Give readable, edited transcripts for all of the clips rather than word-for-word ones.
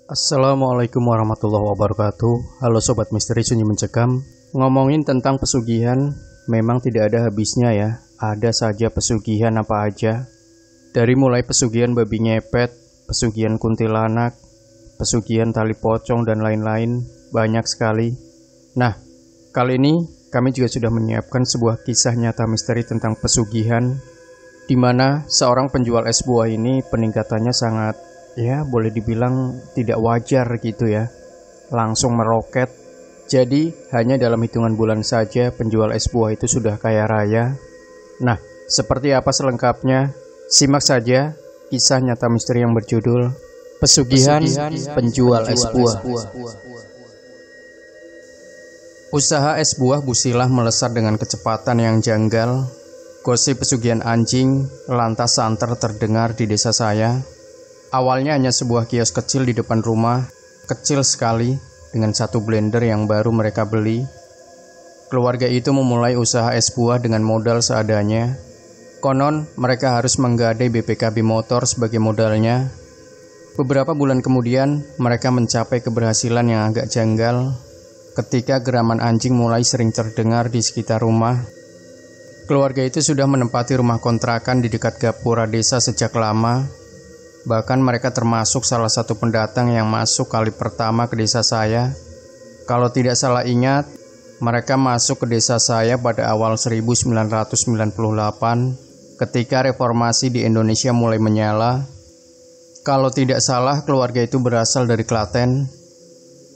Assalamualaikum warahmatullahi wabarakatuh. Halo Sobat Misteri Sunyi Mencekam. Ngomongin tentang pesugihan, memang tidak ada habisnya ya. Ada saja pesugihan apa aja. Dari mulai pesugihan babi ngepet, pesugihan kuntilanak, pesugihan tali pocong dan lain-lain, banyak sekali. Nah, kali ini kami juga sudah menyiapkan sebuah kisah nyata misteri tentang pesugihan, di mana seorang penjual es buah ini peningkatannya sangat, boleh dibilang tidak wajar gitu ya. Langsung meroket. Jadi hanya dalam hitungan bulan saja penjual es buah itu sudah kaya raya. Nah, seperti apa selengkapnya? Simak saja kisah nyata misteri yang berjudul Pesugihan Penjual Es Buah. Usaha es buah Bu Silah melesat dengan kecepatan yang janggal. Gosip pesugihan anjing lantas santer terdengar di desa saya. Awalnya hanya sebuah kios kecil di depan rumah, kecil sekali, dengan satu blender yang baru mereka beli. Keluarga itu memulai usaha es buah dengan modal seadanya. Konon, mereka harus menggadai BPKB motor sebagai modalnya. Beberapa bulan kemudian, mereka mencapai keberhasilan yang agak janggal ketika geraman anjing mulai sering terdengar di sekitar rumah. Keluarga itu sudah menempati rumah kontrakan di dekat gapura desa sejak lama. Bahkan mereka termasuk salah satu pendatang yang masuk kali pertama ke desa saya. Kalau tidak salah ingat, mereka masuk ke desa saya pada awal 1998 ketika reformasi di Indonesia mulai menyala. Kalau tidak salah, keluarga itu berasal dari Klaten.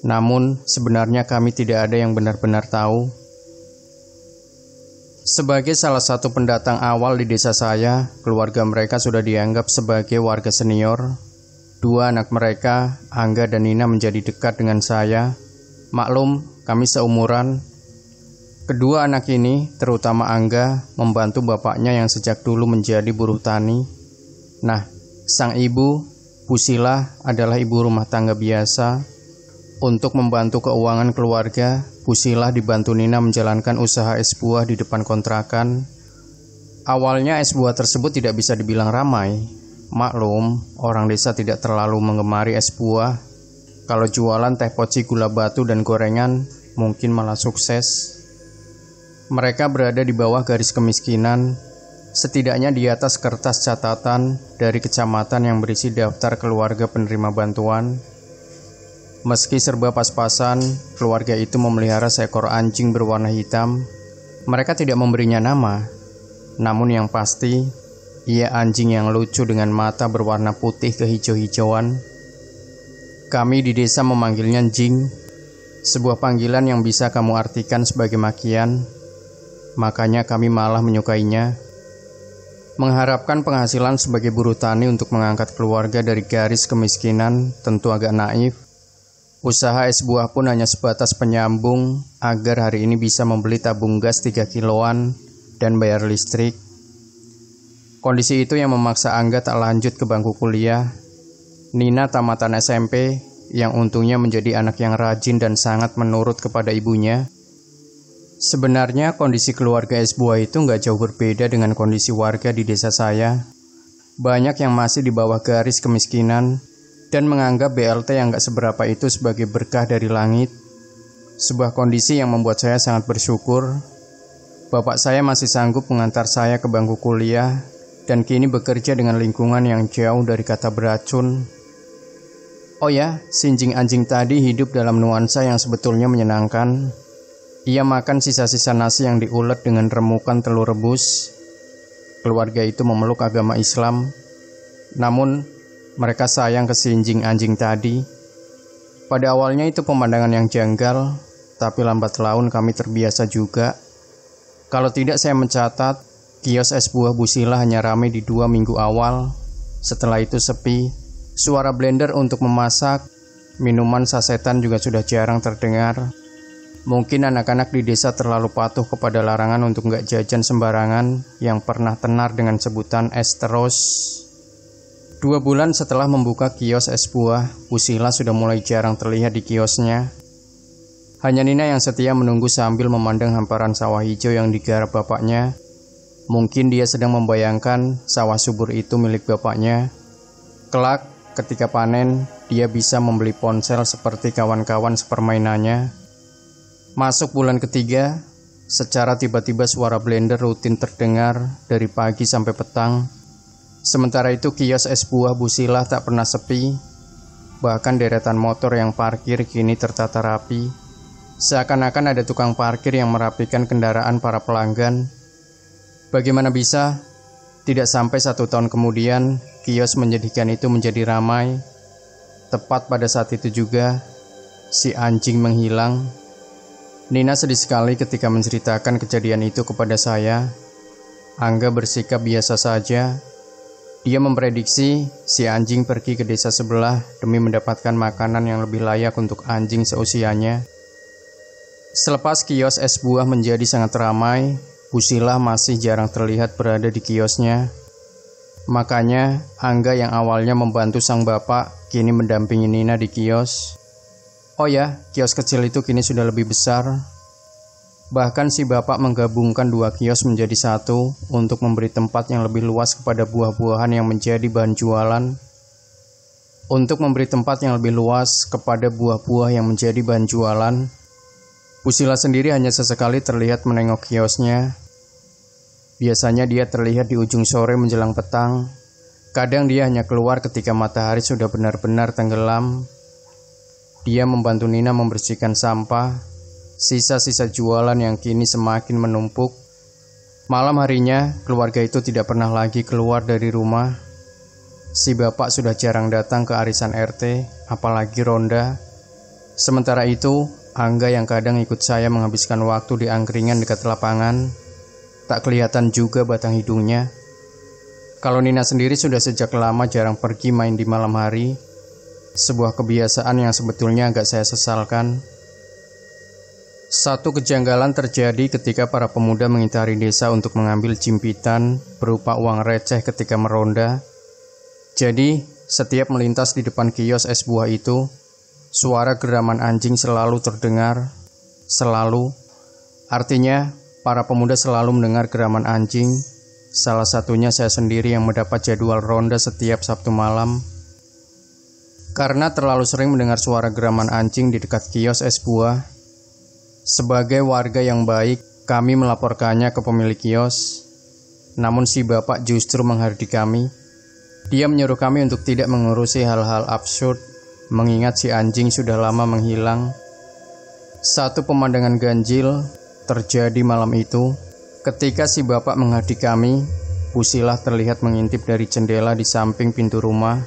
Namun, sebenarnya kami tidak ada yang benar-benar tahu. Sebagai salah satu pendatang awal di desa saya, keluarga mereka sudah dianggap sebagai warga senior. Dua anak mereka, Angga dan Nina, menjadi dekat dengan saya. Maklum, kami seumuran. Kedua anak ini, terutama Angga, membantu bapaknya yang sejak dulu menjadi buruh tani. Nah, sang ibu, Bu Silah, adalah ibu rumah tangga biasa. Untuk membantu keuangan keluarga, Bu Silah dibantu Nina menjalankan usaha es buah di depan kontrakan. Awalnya es buah tersebut tidak bisa dibilang ramai. Maklum, orang desa tidak terlalu menggemari es buah. Kalau jualan teh poci, gula batu, dan gorengan, mungkin malah sukses. Mereka berada di bawah garis kemiskinan, setidaknya di atas kertas catatan dari kecamatan yang berisi daftar keluarga penerima bantuan. Meski serba pas-pasan, keluarga itu memelihara seekor anjing berwarna hitam. Mereka tidak memberinya nama. Namun yang pasti, ia anjing yang lucu dengan mata berwarna putih kehijau-hijauan. Kami di desa memanggilnya Jing, sebuah panggilan yang bisa kamu artikan sebagai makian. Makanya kami malah menyukainya. Mengharapkan penghasilan sebagai buruh tani untuk mengangkat keluarga dari garis kemiskinan tentu agak naif. Usaha es buah pun hanya sebatas penyambung agar hari ini bisa membeli tabung gas 3 kiloan dan bayar listrik. Kondisi itu yang memaksa Angga tak lanjut ke bangku kuliah. Nina tamatan SMP yang untungnya menjadi anak yang rajin dan sangat menurut kepada ibunya. Sebenarnya kondisi keluarga es buah itu nggak jauh berbeda dengan kondisi warga di desa saya. Banyak yang masih di bawah garis kemiskinan dan menganggap BLT yang gak seberapa itu sebagai berkah dari langit. Sebuah kondisi yang membuat saya sangat bersyukur. Bapak saya masih sanggup mengantar saya ke bangku kuliah dan kini bekerja dengan lingkungan yang jauh dari kata beracun. Oh ya, sinjing anjing tadi hidup dalam nuansa yang sebetulnya menyenangkan. Ia makan sisa-sisa nasi yang diulek dengan remukan telur rebus. Keluarga itu memeluk agama Islam. Namun mereka sayang ke sinjing anjing tadi. Pada awalnya itu pemandangan yang janggal, tapi lambat laun kami terbiasa juga. Kalau tidak saya mencatat, kios es buah Bu Silah hanya ramai di 2 minggu awal. Setelah itu sepi. Suara blender untuk memasak, minuman sasetan juga sudah jarang terdengar. Mungkin anak-anak di desa terlalu patuh kepada larangan untuk gak jajan sembarangan yang pernah tenar dengan sebutan es terus. 2 bulan setelah membuka kios es buah, Bu Silah sudah mulai jarang terlihat di kiosnya. Hanya Nina yang setia menunggu sambil memandang hamparan sawah hijau yang digarap bapaknya. Mungkin dia sedang membayangkan sawah subur itu milik bapaknya. Kelak, ketika panen, dia bisa membeli ponsel seperti kawan-kawan sepermainannya. Masuk bulan ketiga, secara tiba-tiba suara blender rutin terdengar dari pagi sampai petang. Sementara itu kios es buah Bu Silah tak pernah sepi. Bahkan deretan motor yang parkir kini tertata rapi. Seakan-akan ada tukang parkir yang merapikan kendaraan para pelanggan. Bagaimana bisa? Tidak sampai 1 tahun kemudian, kios menyedihkan itu menjadi ramai. Tepat pada saat itu juga, si anjing menghilang. Nina sedih sekali ketika menceritakan kejadian itu kepada saya. Angga bersikap biasa saja. Dia memprediksi si anjing pergi ke desa sebelah demi mendapatkan makanan yang lebih layak untuk anjing seusianya. Selepas kios es buah menjadi sangat ramai, Bu Silah masih jarang terlihat berada di kiosnya. Makanya Angga yang awalnya membantu sang bapak kini mendampingi Nina di kios. Oh ya, kios kecil itu kini sudah lebih besar. Bahkan si bapak menggabungkan 2 kios menjadi 1 untuk memberi tempat yang lebih luas kepada buah-buahan yang menjadi bahan jualan. Untuk memberi tempat yang lebih luas kepada buah-buah yang menjadi bahan jualan, Bu Silah sendiri hanya sesekali terlihat menengok kiosnya. Biasanya dia terlihat di ujung sore menjelang petang. Kadang dia hanya keluar ketika matahari sudah benar-benar tenggelam. Dia membantu Nina membersihkan sampah, sisa-sisa jualan yang kini semakin menumpuk. Malam harinya, keluarga itu tidak pernah lagi keluar dari rumah. Si bapak sudah jarang datang ke arisan RT, apalagi ronda. Sementara itu, Angga yang kadang ikut saya menghabiskan waktu di angkringan dekat lapangan, tak kelihatan juga batang hidungnya. Kalau Nina sendiri sudah sejak lama jarang pergi main di malam hari, sebuah kebiasaan yang sebetulnya agak saya sesalkan. Satu kejanggalan terjadi ketika para pemuda mengitari desa untuk mengambil jimpitan berupa uang receh ketika meronda. Jadi, setiap melintas di depan kios es buah itu, suara geraman anjing selalu terdengar. Selalu. Artinya, para pemuda selalu mendengar geraman anjing. Salah satunya saya sendiri yang mendapat jadwal ronda setiap Sabtu malam. Karena terlalu sering mendengar suara geraman anjing di dekat kios es buah, sebagai warga yang baik, kami melaporkannya ke pemilik kios. Namun si bapak justru menghardik kami. Dia menyuruh kami untuk tidak mengurusi hal-hal absurd, mengingat si anjing sudah lama menghilang. Satu pemandangan ganjil terjadi malam itu. Ketika si bapak menghardik kami, Bu Silah terlihat mengintip dari jendela di samping pintu rumah.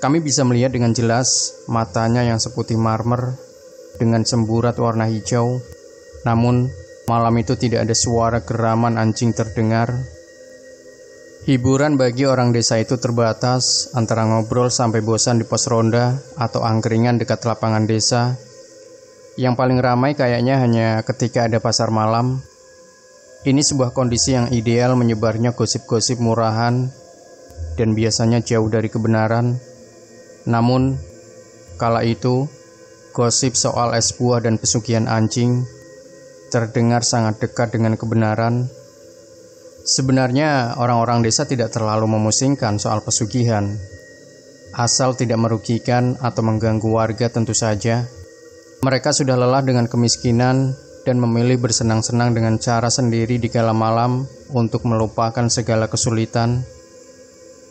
Kami bisa melihat dengan jelas matanya yang seputih marmer dengan semburat warna hijau. Namun, malam itu tidak ada suara geraman anjing terdengar. Hiburan bagi orang desa itu terbatas antara ngobrol sampai bosan di pos ronda atau angkringan dekat lapangan desa. Yang paling ramai kayaknya hanya ketika ada pasar malam. Ini sebuah kondisi yang ideal menyebarnya gosip-gosip murahan dan biasanya jauh dari kebenaran. Namun, kala itu, gosip soal es buah dan pesugihan anjing terdengar sangat dekat dengan kebenaran. Sebenarnya orang-orang desa tidak terlalu memusingkan soal pesugihan. Asal tidak merugikan atau mengganggu warga tentu saja. Mereka sudah lelah dengan kemiskinan dan memilih bersenang-senang dengan cara sendiri di kala malam untuk melupakan segala kesulitan.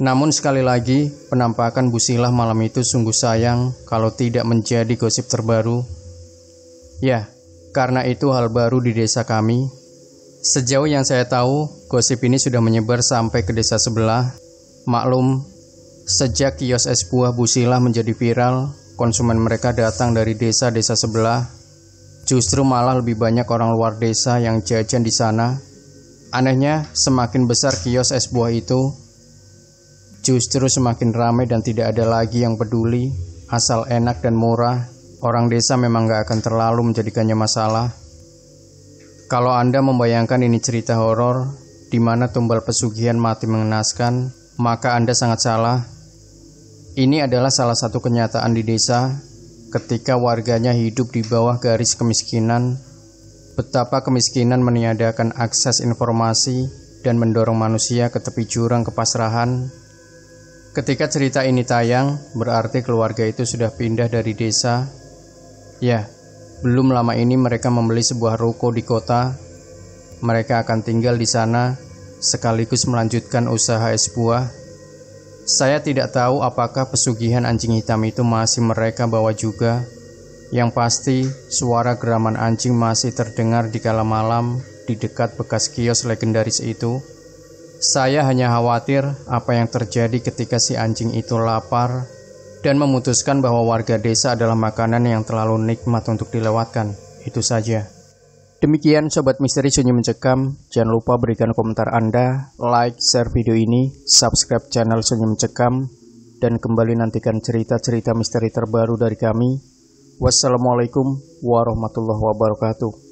Namun sekali lagi, penampakan Bu Silah malam itu sungguh sayang kalau tidak menjadi gosip terbaru. Ya, karena itu hal baru di desa kami. Sejauh yang saya tahu, gosip ini sudah menyebar sampai ke desa sebelah. Maklum, sejak kios es buah Bu Silah menjadi viral, konsumen mereka datang dari desa-desa sebelah. Justru malah lebih banyak orang luar desa yang jajan di sana. Anehnya, semakin besar kios es buah itu, justru semakin ramai dan tidak ada lagi yang peduli. Asal enak dan murah, orang desa memang gak akan terlalu menjadikannya masalah. Kalau Anda membayangkan ini cerita horor, di mana tumbal pesugihan mati mengenaskan, maka Anda sangat salah. Ini adalah salah satu kenyataan di desa, ketika warganya hidup di bawah garis kemiskinan. Betapa kemiskinan meniadakan akses informasi dan mendorong manusia ke tepi jurang kepasrahan. Ketika cerita ini tayang, berarti keluarga itu sudah pindah dari desa. Ya, belum lama ini mereka membeli sebuah ruko di kota. Mereka akan tinggal di sana, sekaligus melanjutkan usaha es buah. Saya tidak tahu apakah pesugihan anjing hitam itu masih mereka bawa juga. Yang pasti, suara geraman anjing masih terdengar di kala malam di dekat bekas kios legendaris itu. Saya hanya khawatir apa yang terjadi ketika si anjing itu lapar dan memutuskan bahwa warga desa adalah makanan yang terlalu nikmat untuk dilewatkan. Itu saja. Demikian Sobat Misteri Sunyi Mencekam. Jangan lupa berikan komentar Anda, like, share video ini, subscribe channel Sunyi Mencekam, dan kembali nantikan cerita-cerita misteri terbaru dari kami. Wassalamualaikum warahmatullahi wabarakatuh.